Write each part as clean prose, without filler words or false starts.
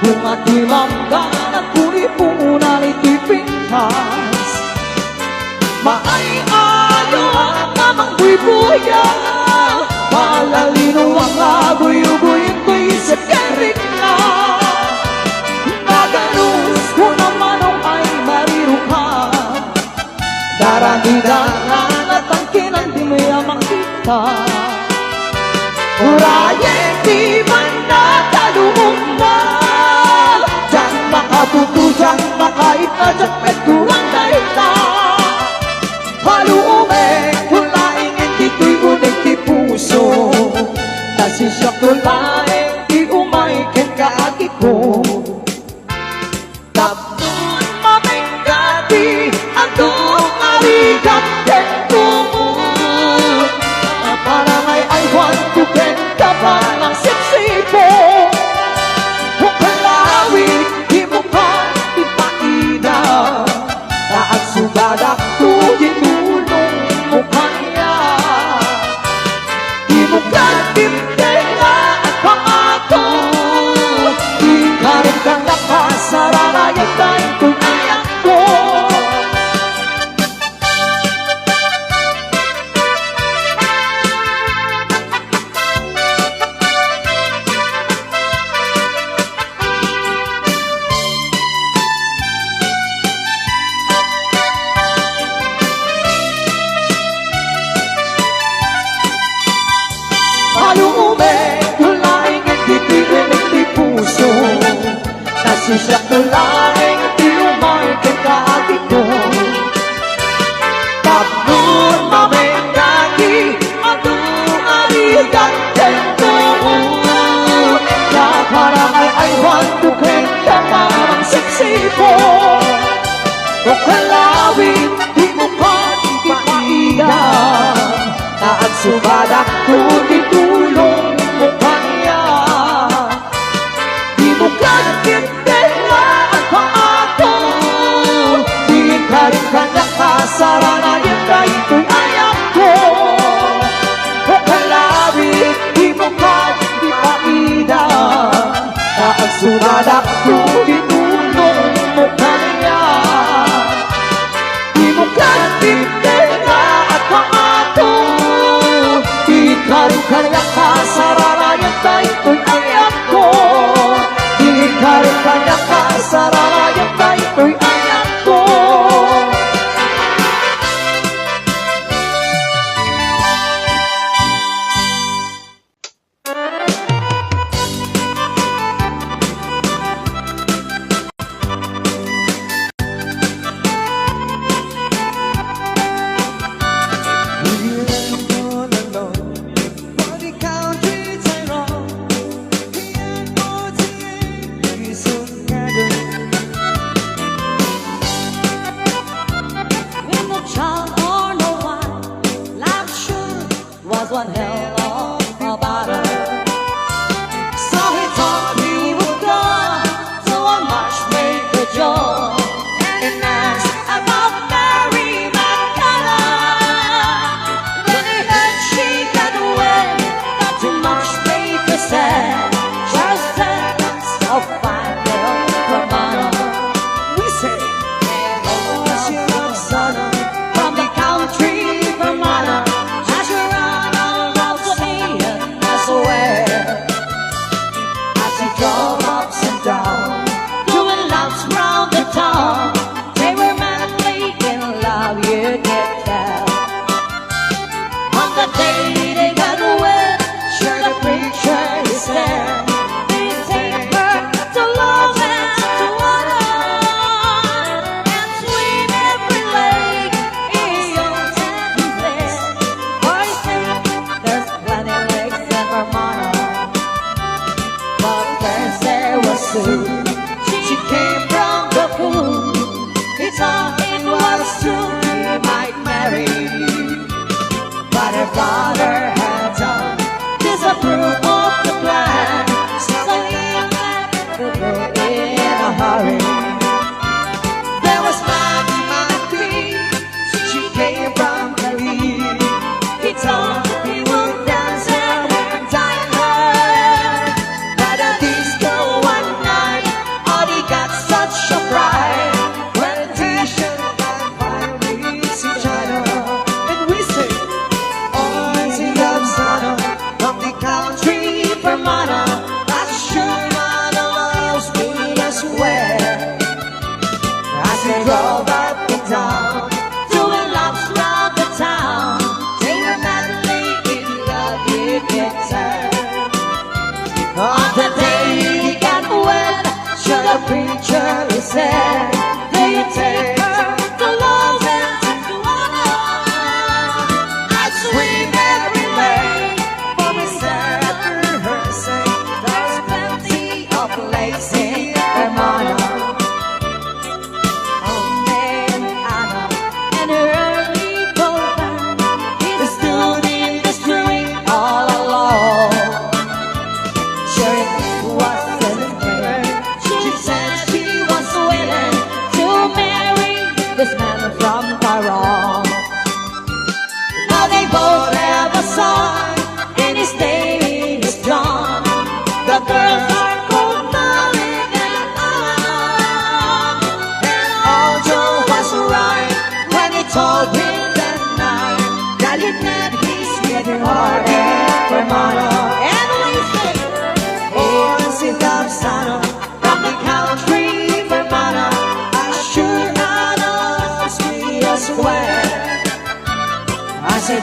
Kung ako'y manggan at punipunan ito'y pintas, maay-ayo ang amang buy-buya, malalino ang agoy-ugoy ko'y sa kerik na. Naganus ko naman ang ay mariruka, daramidangan at ang kinandi may amang kita. Urayen di man natalumong na, diyan makatuto, diyan makait na, diyan petulang daita. Halume, kulaing hindi ko'y unig di puso, nasisyak kulaing di umaikin kaagi ko. Tapon mamengati, atong arigat kentumut, parang ay want to get ka pa ng sipsipo. Kung kalawin, di mo pa ipaina, taag sugadak to, dinulong mo kanya. Di mo katimtela at pangako, di ka rin kang nakasaranayan tayong tunayan ko. Nasisyak ko laing di umaikin kaagi ko. Tapnon mamengati, atong arigat kentumut, na parang ay want to get ka parang siksipo. O kalawin, di mo pa ipaida, taag sumadak ko di tulong mo kanya. Di mo katimtela at paako, di ka rin kanya kasaranayan na ito'y ayak ko. O kalawin, di mo pa ipaida, taag sumadak ko di tulong mo kanya. Di mo katimtela at paako, di ka rin kanya kasaranayan na ito'y ayak ko. Di ka rin kanya kasaranayan na ito'y ayak ko. One hell of a battle, so he thought he would go to a matchmaker Joe and ask about Mary McCallum. When he heard she got away, the matchmaker said, just seconds of fine girl from Mano. We say, oh, she loves son from the country from Mano. Drove ups and down, doing laps round the town. They were madly in love, you get that. On the day they got away, sure the preacher is there. They take her to love and to water, and swim every lake in and place. Boys think there's plenty lakes in Vermont, but there was Sue. She came from the pool. He thought it was true he might marry, but her father had done disapprove of the plan, so he left her in a hurry. There was Maggie, she came from the lead. He thought he would dance and dine her, but a disco one night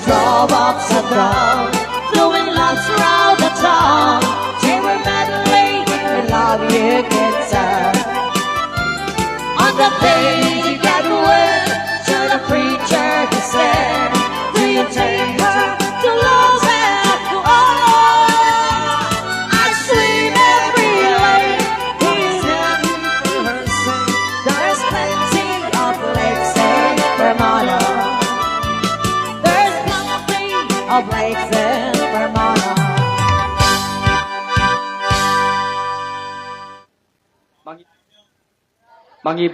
drove up the throne, throwing lots round the town. They were madly in love, you could tell. On the day he got word, to the preacher he said, do you take her to love after all? I swim every lake, he's looking for her son. There's plenty of lakes in Vermont. There's plenty of lakes in Vermont. Mangi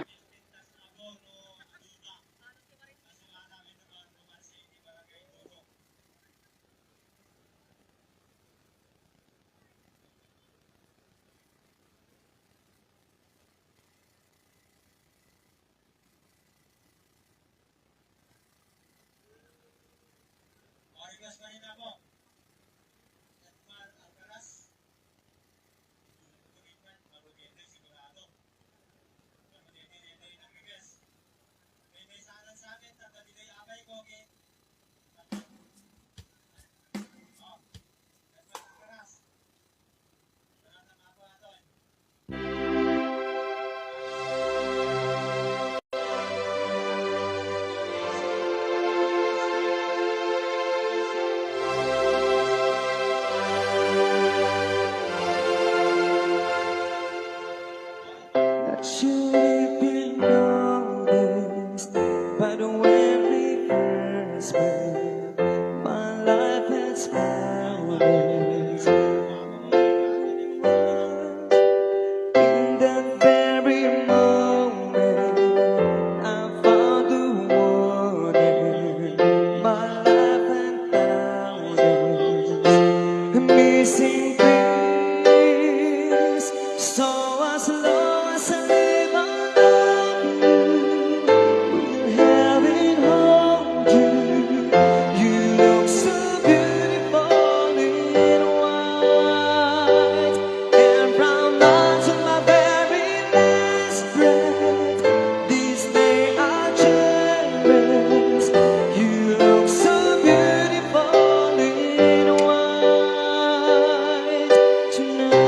Not sure if you know this, but when we first met, my life has boundless. In that very moment, I found the one in my life and found this missing piece. So as long as I live, I love you. Will heaven hold you? You look so beautiful in white and brown until my very last breath. This day I cherish. You look so beautiful in white tonight.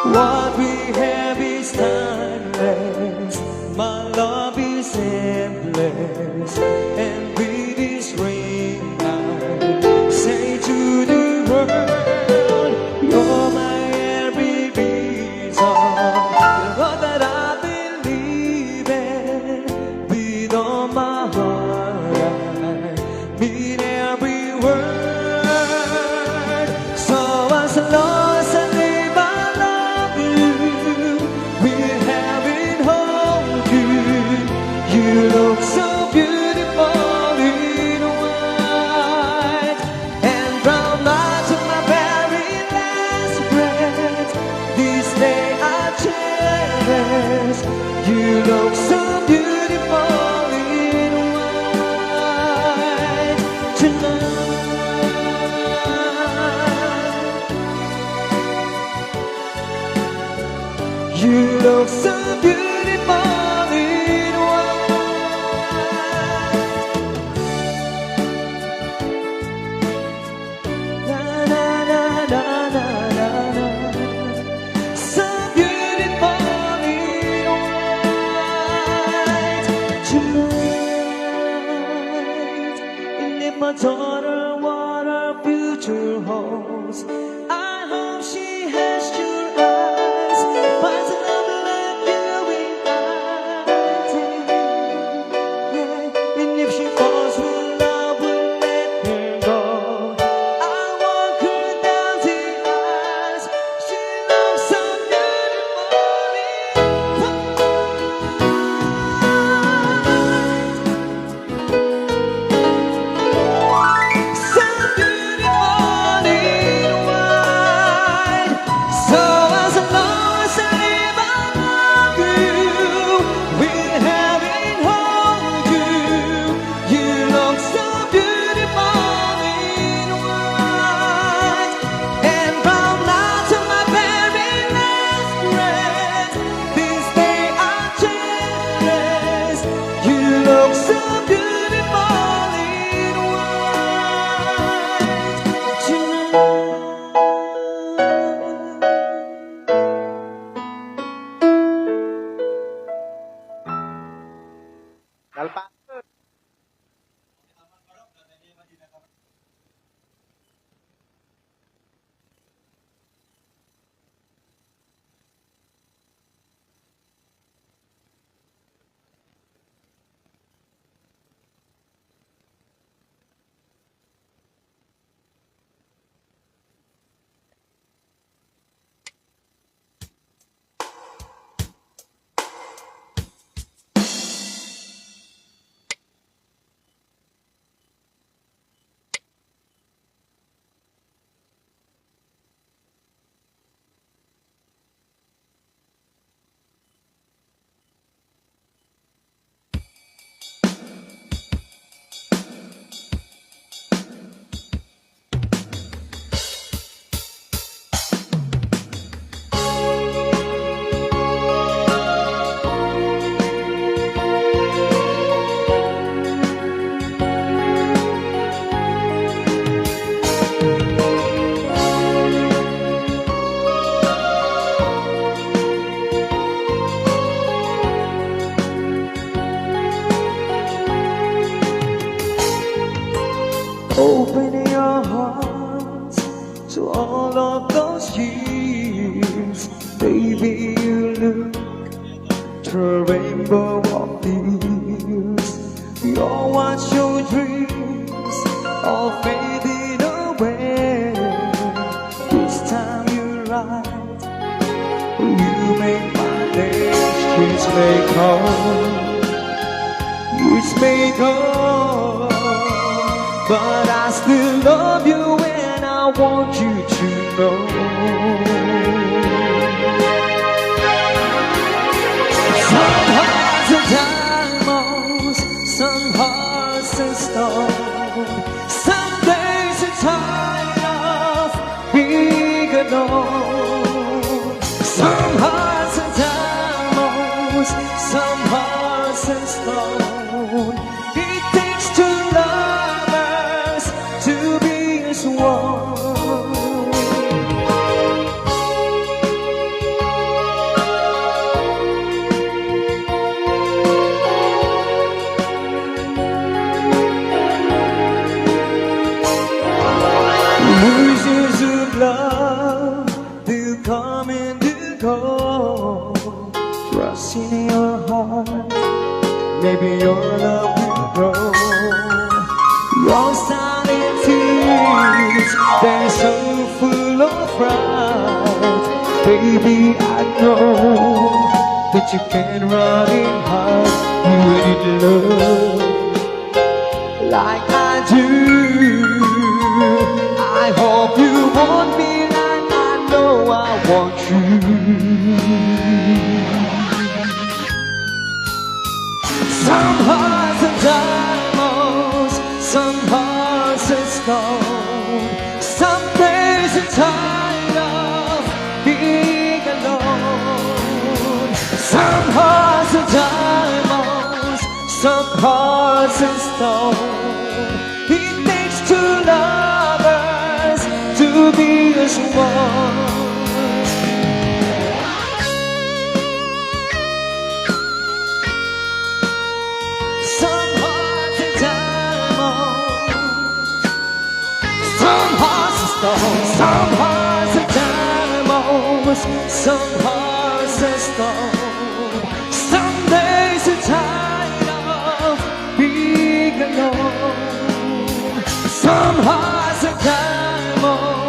What we have is timeless. My love is endless. And with this ring I say to the world, you're my every reason. All that I believe in, with all my heart I mean every word. So as long as I live, I love you. We'll have it hold you. You look so beautiful in white and brown lights of my very last breath. This day I cherish. You look so beautiful in white tonight. You look so beautiful in white. Na na na na na na na. So beautiful in white tonight. And if my daughter what our future holds, I hope she has your eyes. Finds a love like you in yeah. And if she falls with love, will let her go. I walk her down the aisles. She looks so beautiful in white. So beautiful in white. to all of those years. Baby, you look through a rainbow of tears. We all watch your dreams all fading away. This time you're right, you make my days. Streets may come, streets may go, but I still love you and I want you to know. Some hearts are diamonds, some hearts are stone. Some days are tired of being alone. Some hearts are diamonds, some hearts are stone. It takes two lovers to be as one. Voices of love, they'll come and they'll go. Trust in your heart, maybe your love will grow. Your silent tears, they're so full of pride. Baby, I know that you can run in hard. You need love like I do. I hope you want me like I know I want you. Some hearts are diamonds, some hearts are stone. Some days are tired of being alone. Some hearts are diamonds, some hearts are stone. It takes two lovers to be as one. Some hearts are diamonds, some hearts are stone. Some hearts are diamonds, some hearts are stone. Some days are tired of being alone. Some hearts are diamonds.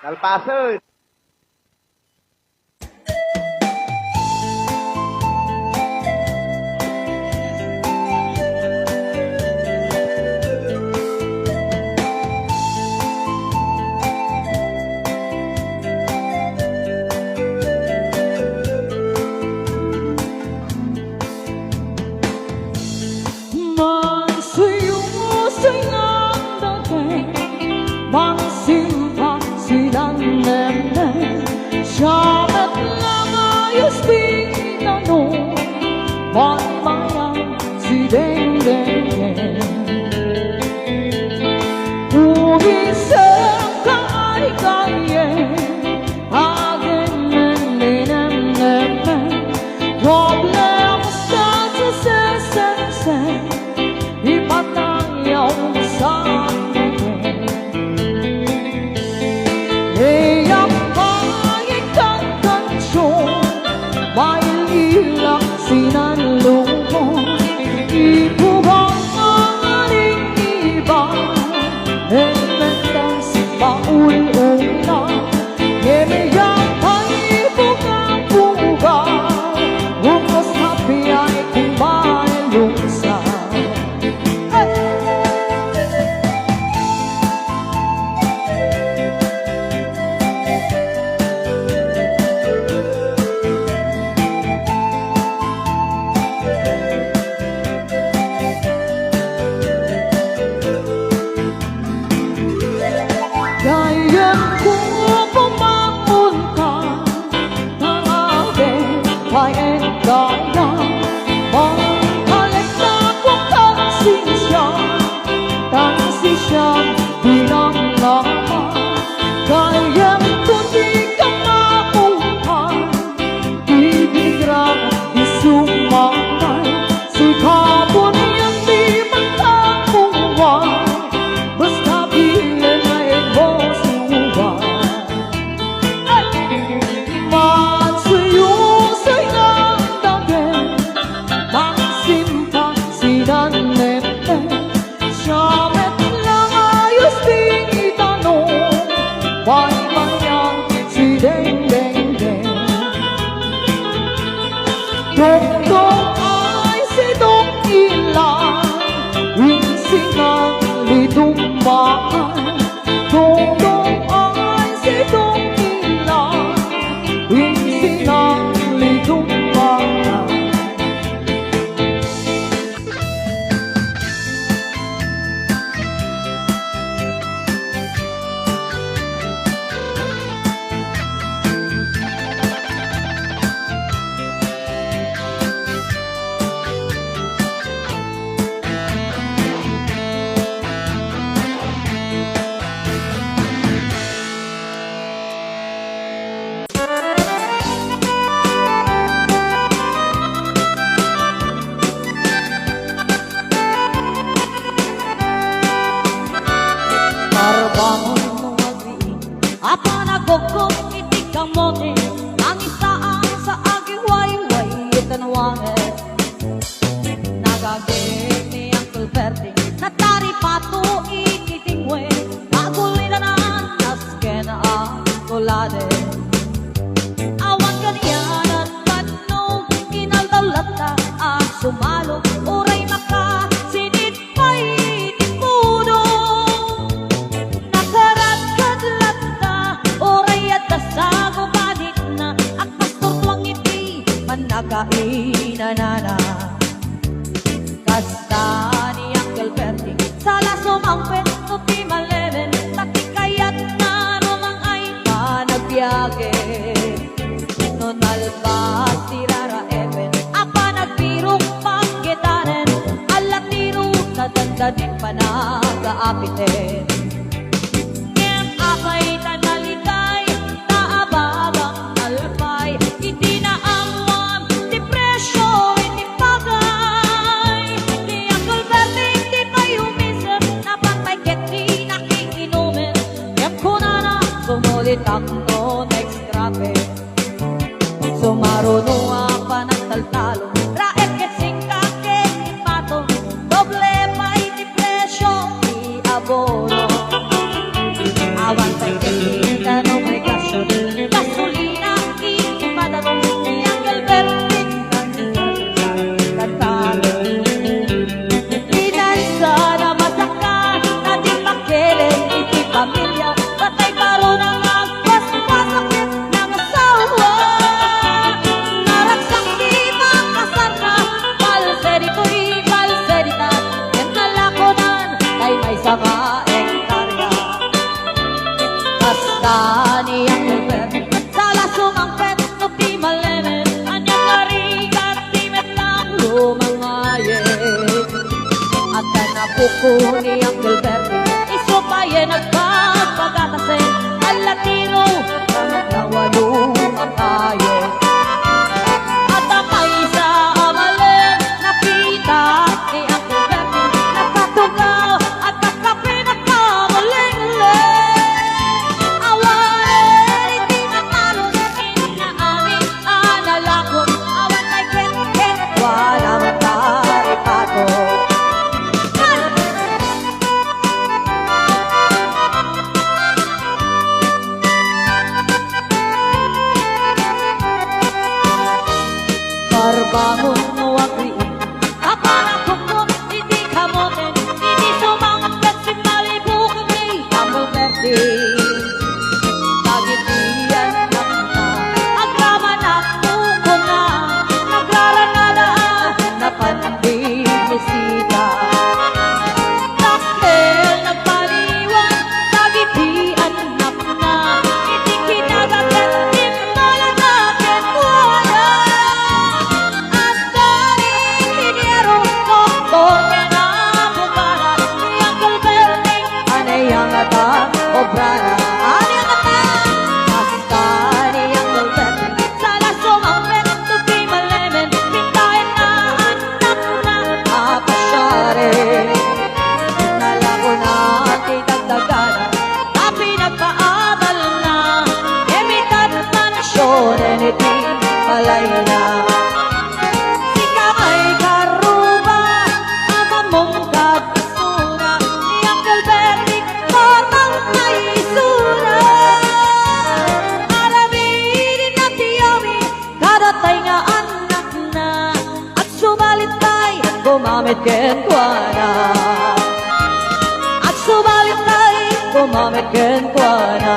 Nalpaso. Mang suyo silang dati, mang simpan silang nene. Siyamet lang ayos di tanong, man mayang si Deng Deng Deng. Umisang kay-kaye, agin men problem sa sen ipatayaw sa akin. Iyak kahit ang kansyon, may ilang sinalubong. Ibubang ang aling iba, emendang si paul-ula. Yemeyang ay buka-buka, ukos happy ay kumain lungsa. Gayang kung pumangon ka, nangabi ay engkaya. Manghalit na kung tansi siya bilang nama. Gayang kung di ka makuhan, ibigran isumamay. Sikapon niyang di magkakuhan, basta bilin ay mo suwan. Man sa'yo sa'y nandagin, magsimpan sinanete. Siyamet lang ayos ding itanong, may mayang si Deng Deng Deng. Dong-dong ay si Dong Ilan, winsingang litumaan. Dong-dong ay si Dong Ilan, winsingang litumaan. Marbangon mo agriin, apa nagkukot iti kamote. Ang isaan sa aging wayway itanwangan. Nagagit ni Uncle Bertie, natari pato ikitingwe. Agulinanan, naskena ang kulade. Awan ganyan at panog, kinaldawlata at sumalo. Uray maka, sinit pa'y tipudo. Nagkainanana kasta ni Uncle Bertie sala sumangpet no ti maleven taki kayat na rumang ay panagbiage no nalpas tirara even apa nagpirong panggetanen alatiro nadandadin panagaapiten ngem apay tanalikay taabagang alpay itinaang takno next grabe sumaro no apa nagtaltalo raet ket singkake pato doble pay di presyo i abono awan pay ket no kuko ni Uncle Bernie. Isupaye nagpapagatasin, ang Latino, ang nawalo ang tayo. At ang may isa amalin, nakita ni Uncle Bernie, nakatugaw at nakapinagpamaling-ling. Awan, hindi na malos, inaamin, analakot, awan kay Ken, walang taripato. Barbangon mo ang riin, aparang kukot, hindi kamotin, hindi sumangkat si Malibu kundi Uncle Bertie. Pagitian na ang drama na kuko na, nagraranada na pandinisita. Dahil nagpaliwan, pagitian na hindi kinagagat, timbala natin wala. At daling hinero ko, toke na bukara, ni Uncle Bernie, anayang atang obrana. Anayang atang, hasta ni Uncle Bernie, sala sumangpet, tupi malemen, pintahin na anak na apasyare. Nalako na at itagdagana, na pinagpaamal na, emitat manasyon, iti palay na. Sika may karuba, ama mong kapisura, ni Uncle Bernie, parang naisura. Alaminin na tiyomi, kadatay nga anak na, at subalit tay, gumamit kenkwana. At subalit tay, gumamit kenkwana.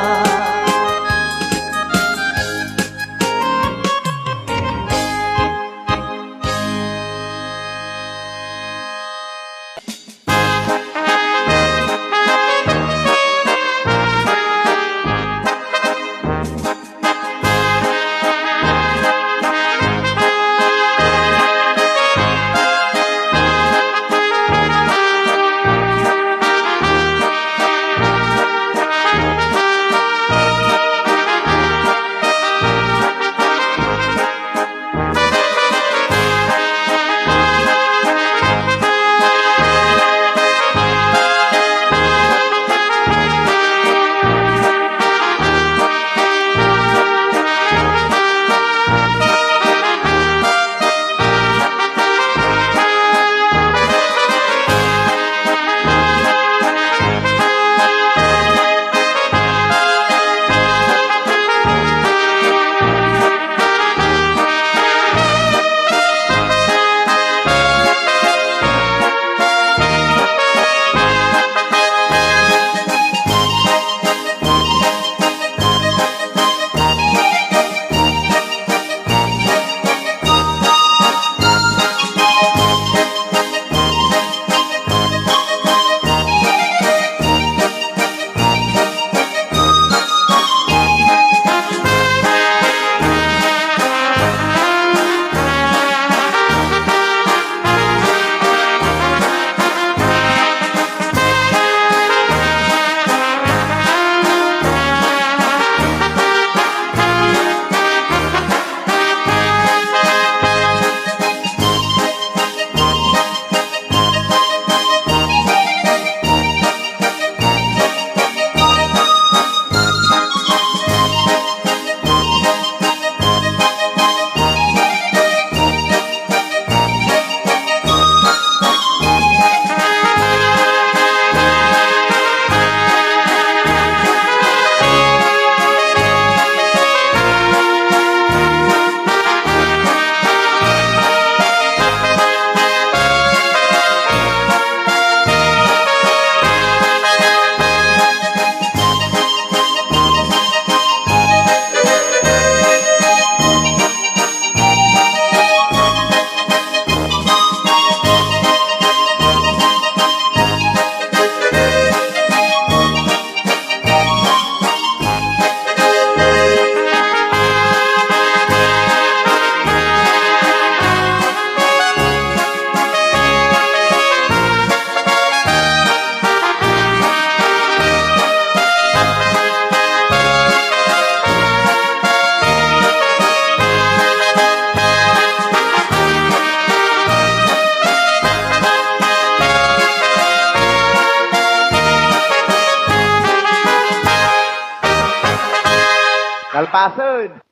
Kalpasan.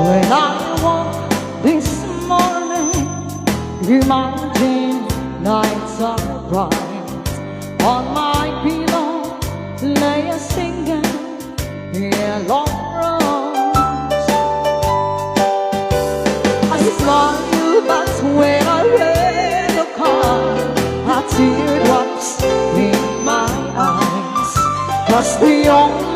When I woke this morning, imagine nights are bright. On my pillow lay a single yellow rose. I smile, but when I read the card, a teardrops in my eyes. 'Cause the only